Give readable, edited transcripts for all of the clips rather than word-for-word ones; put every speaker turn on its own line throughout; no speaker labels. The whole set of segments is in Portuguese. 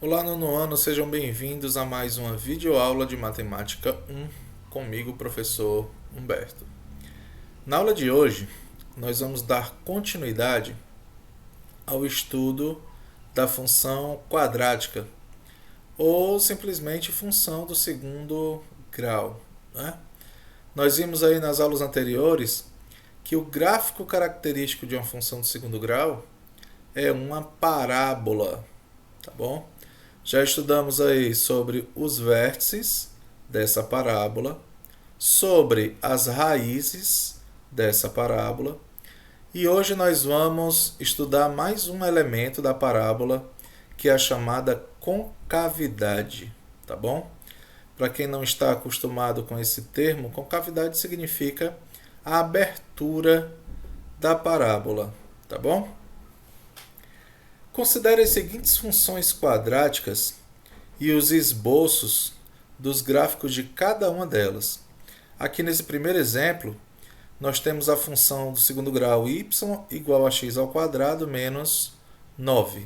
Olá, nono ano, sejam bem-vindos a mais uma videoaula de Matemática 1 comigo, professor Humberto. Na aula de hoje, nós vamos dar continuidade ao estudo da função quadrática, ou simplesmente função do segundo grau, né? Nós vimos aí nas aulas anteriores que o gráfico característico de uma função do segundo grau é uma parábola, tá bom? Já estudamos aí sobre os vértices dessa parábola, sobre as raízes dessa parábola, e hoje nós vamos estudar mais um elemento da parábola, que é a chamada concavidade, tá bom? Para quem não está acostumado com esse termo, concavidade significa a abertura da parábola, tá bom? Considere as seguintes funções quadráticas e os esboços dos gráficos de cada uma delas. Aqui nesse primeiro exemplo, nós temos a função do segundo grau y igual a x ao quadrado menos 9.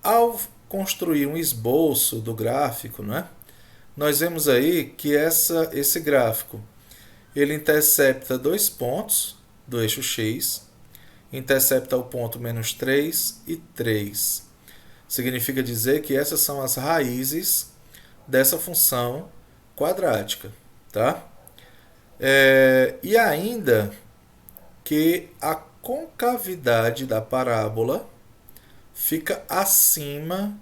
Ao construir um esboço do gráfico, nós vemos aí que esse gráfico ele intercepta dois pontos do eixo x, intercepta o ponto menos 3 e 3. Significa dizer que essas são as raízes dessa função quadrática, tá? E ainda que a concavidade da parábola fica acima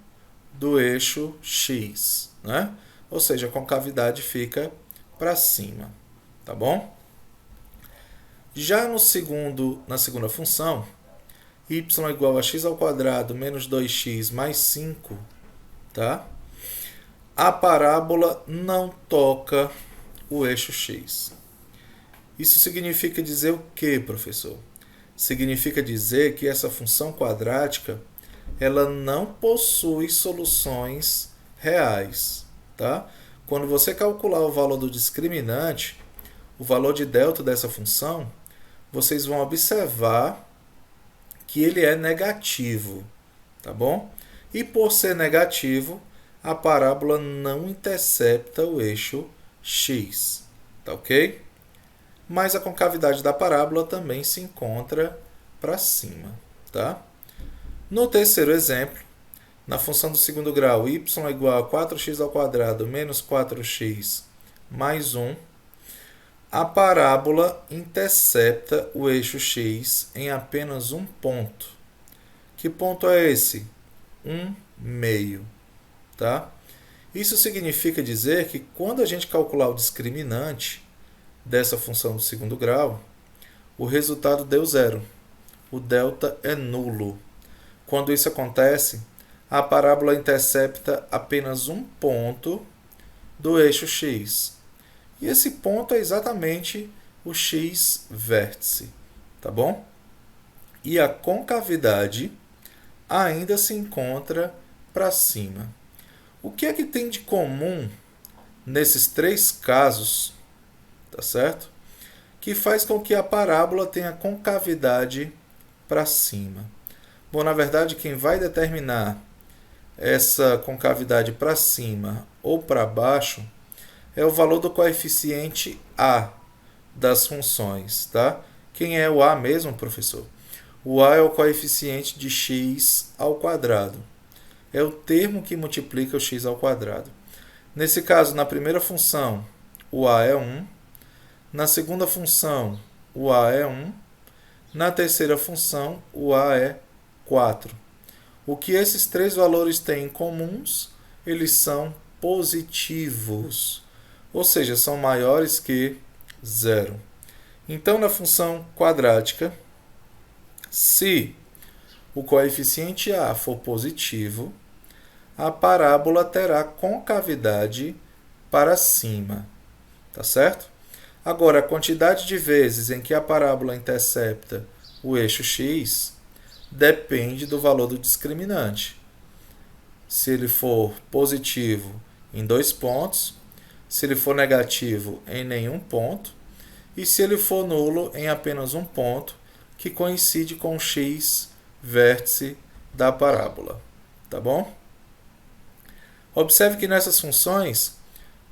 do eixo x, né? Ou seja, a concavidade fica para cima, tá bom? Já na segunda função, y igual a x ao quadrado menos 2x mais 5, tá? A parábola não toca o eixo x. Isso significa dizer o que, professor? Significa dizer que essa função quadrática ela não possui soluções reais, tá? Quando você calcular o valor do discriminante, o valor de delta dessa função, vocês vão observar que ele é negativo, tá bom? E por ser negativo, a parábola não intercepta o eixo x, tá ok? Mas a concavidade da parábola também se encontra para cima, tá? No terceiro exemplo, na função do segundo grau, y igual a 4x ao quadrado menos 4x mais 1, a parábola intercepta o eixo x em apenas um ponto. Que ponto é esse? 1/2, tá? Isso significa dizer que quando a gente calcular o discriminante dessa função do segundo grau, o resultado deu zero. O delta é nulo. Quando isso acontece, a parábola intercepta apenas um ponto do eixo x. E esse ponto é exatamente o x vértice, tá bom? E a concavidade ainda se encontra para cima. O que é que tem de comum nesses três casos, tá certo? Que faz com que a parábola tenha concavidade para cima. Bom, na verdade, quem vai determinar essa concavidade para cima ou para baixo é o valor do coeficiente a das funções, tá? Quem é o a mesmo, professor? O a é o coeficiente de x ao quadrado. É o termo que multiplica o x ao quadrado. Nesse caso, na primeira função, o a é 1. Na segunda função, o a é 1. Na terceira função, o a é 4. O que esses três valores têm em comuns? Eles são positivos, ou seja, são maiores que zero. Então, na função quadrática, se o coeficiente a for positivo, a parábola terá concavidade para cima, tá certo? Agora, a quantidade de vezes em que a parábola intercepta o eixo x depende do valor do discriminante. Se ele for positivo em 2 pontos, se ele for negativo em nenhum ponto, e se ele for nulo em apenas um ponto, que coincide com o x vértice da parábola. Tá bom? Observe que nessas funções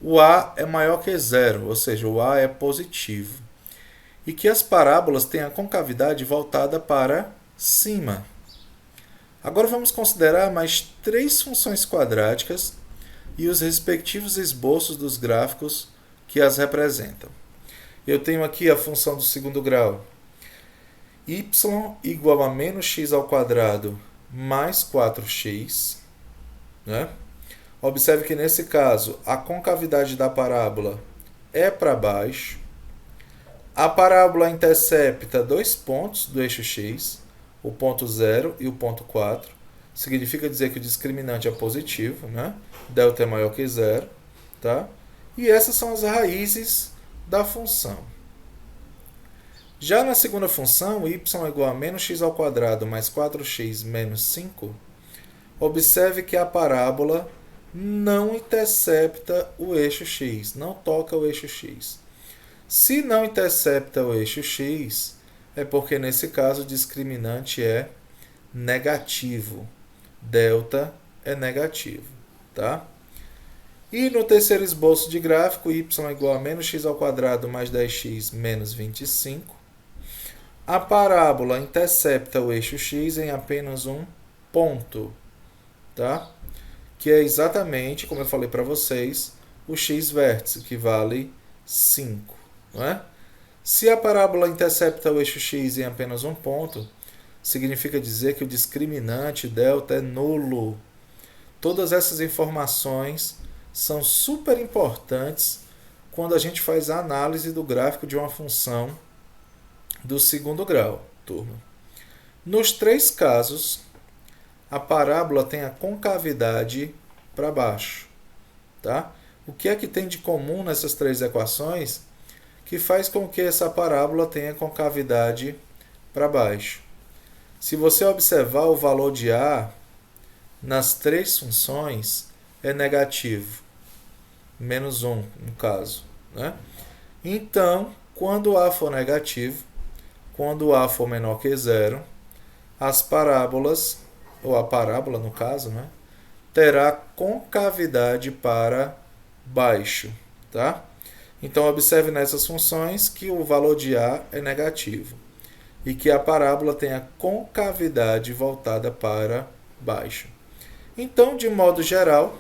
o a é maior que zero, ou seja, o a é positivo. E que as parábolas têm a concavidade voltada para cima. Agora vamos considerar mais três funções quadráticas e os respectivos esboços dos gráficos que as representam. Eu tenho aqui a função do segundo grau, y igual a menos x ao quadrado mais 4x. Né? Observe que nesse caso a concavidade da parábola é para baixo. A parábola intercepta dois pontos do eixo x, o ponto 0 e o ponto 4. Significa dizer que o discriminante é positivo, né? Delta é maior que zero. Tá? E essas são as raízes da função. Já na segunda função, y é igual a menos x ao quadrado mais 4x menos 5, observe que a parábola não intercepta o eixo x, não toca o eixo x. Se não intercepta o eixo x, é porque nesse caso o discriminante é negativo. Delta é negativo. Tá? E no terceiro esboço de gráfico, y é igual a menos x ao quadrado mais 10x menos 25. A parábola intercepta o eixo x em apenas um ponto. Tá? Que é exatamente, como eu falei para vocês, o x vértice, que vale 5. Não é? Se a parábola intercepta o eixo x em apenas um ponto, significa dizer que o discriminante delta é nulo. Todas essas informações são super importantes quando a gente faz a análise do gráfico de uma função do segundo grau, turma. Nos três casos, a parábola tem a concavidade para baixo. Tá? O que é que tem de comum nessas três equações que faz com que essa parábola tenha concavidade para baixo? Se você observar o valor de a nas três funções, é negativo. Menos 1, no caso. Né? Então, quando a for negativo, quando a for menor que zero, as parábolas, ou a parábola no caso, né, terá concavidade para baixo. Tá? Então, observe nessas funções que o valor de a é negativo e que a parábola tem a concavidade voltada para baixo. Então, de modo geral,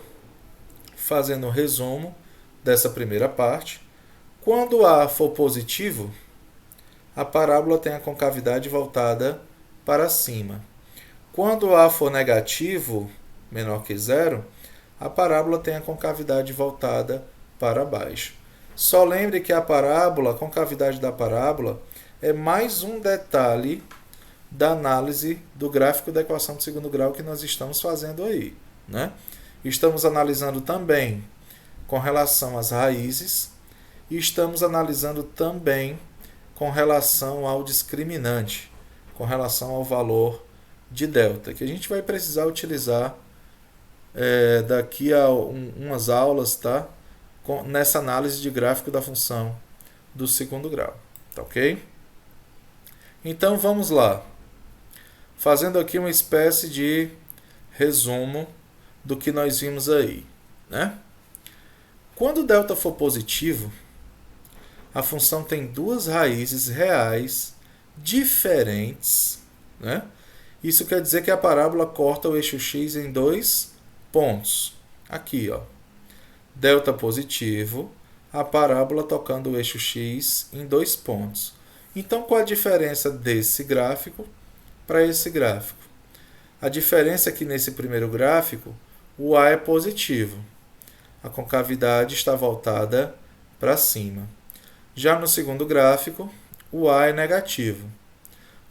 fazendo um resumo dessa primeira parte, quando a for positivo, a parábola tem a concavidade voltada para cima. Quando a for negativo, menor que zero, a parábola tem a concavidade voltada para baixo. Só lembre que a parábola, a concavidade da parábola, é mais um detalhe da análise do gráfico da equação de segundo grau que nós estamos fazendo aí. Né? Estamos analisando também com relação às raízes e estamos analisando também com relação ao discriminante, com relação ao valor de delta, que a gente vai precisar utilizar daqui a umas aulas, tá? Nessa análise de gráfico da função do segundo grau. Tá ok? Então vamos lá. Fazendo aqui uma espécie de resumo do que nós vimos aí. Né? Quando delta for positivo, a função tem duas raízes reais diferentes. Né? Isso quer dizer que a parábola corta o eixo x em dois pontos. Aqui, ó. Delta positivo, a parábola tocando o eixo x em dois pontos. Então, qual a diferença desse gráfico para esse gráfico? A diferença é que nesse primeiro gráfico, o a é positivo. A concavidade está voltada para cima. Já no segundo gráfico, o a é negativo.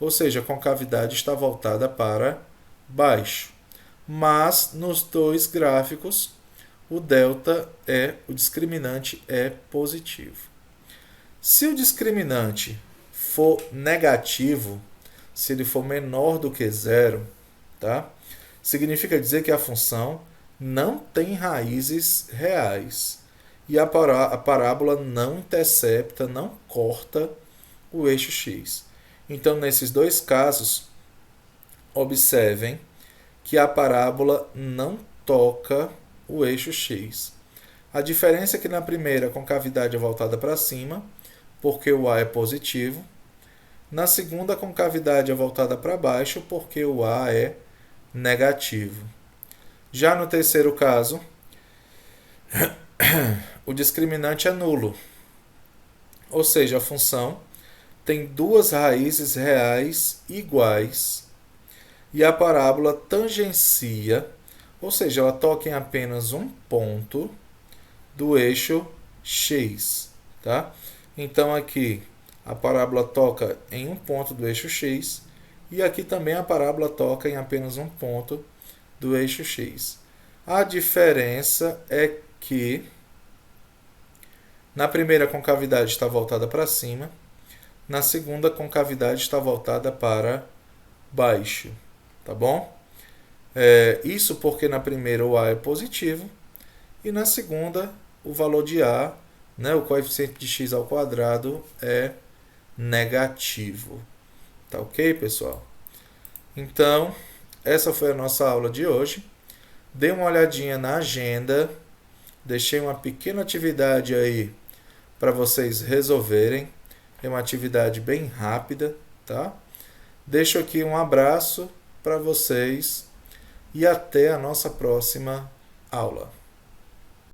Ou seja, a concavidade está voltada para baixo. Mas nos dois gráficos, o discriminante é positivo. Se o discriminante for negativo, se ele for menor do que zero, tá? Significa dizer que a função não tem raízes reais. E a parábola não intercepta, não corta o eixo x. Então, nesses dois casos, observem que a parábola não toca o eixo x. A diferença é que na primeira a concavidade é voltada para cima, porque o A é positivo. Na segunda a concavidade é voltada para baixo, porque o A é negativo. Já no terceiro caso, o discriminante é nulo. Ou seja, a função tem duas raízes reais iguais e a parábola tangencia, ou seja, ela toca em apenas um ponto do eixo x, tá? Então aqui a parábola toca em um ponto do eixo x e aqui também a parábola toca em apenas um ponto do eixo x. A diferença é que na primeira a concavidade está voltada para cima, na segunda a concavidade está voltada para baixo, tá bom? Isso porque na primeira o A é positivo e na segunda o valor de A, né, o coeficiente de x ao quadrado, é negativo. Tá ok, pessoal? Então, essa foi a nossa aula de hoje. Dê uma olhadinha na agenda. Deixei uma pequena atividade aí para vocês resolverem. É uma atividade bem rápida, tá? Deixo aqui um abraço para vocês e até a nossa próxima aula.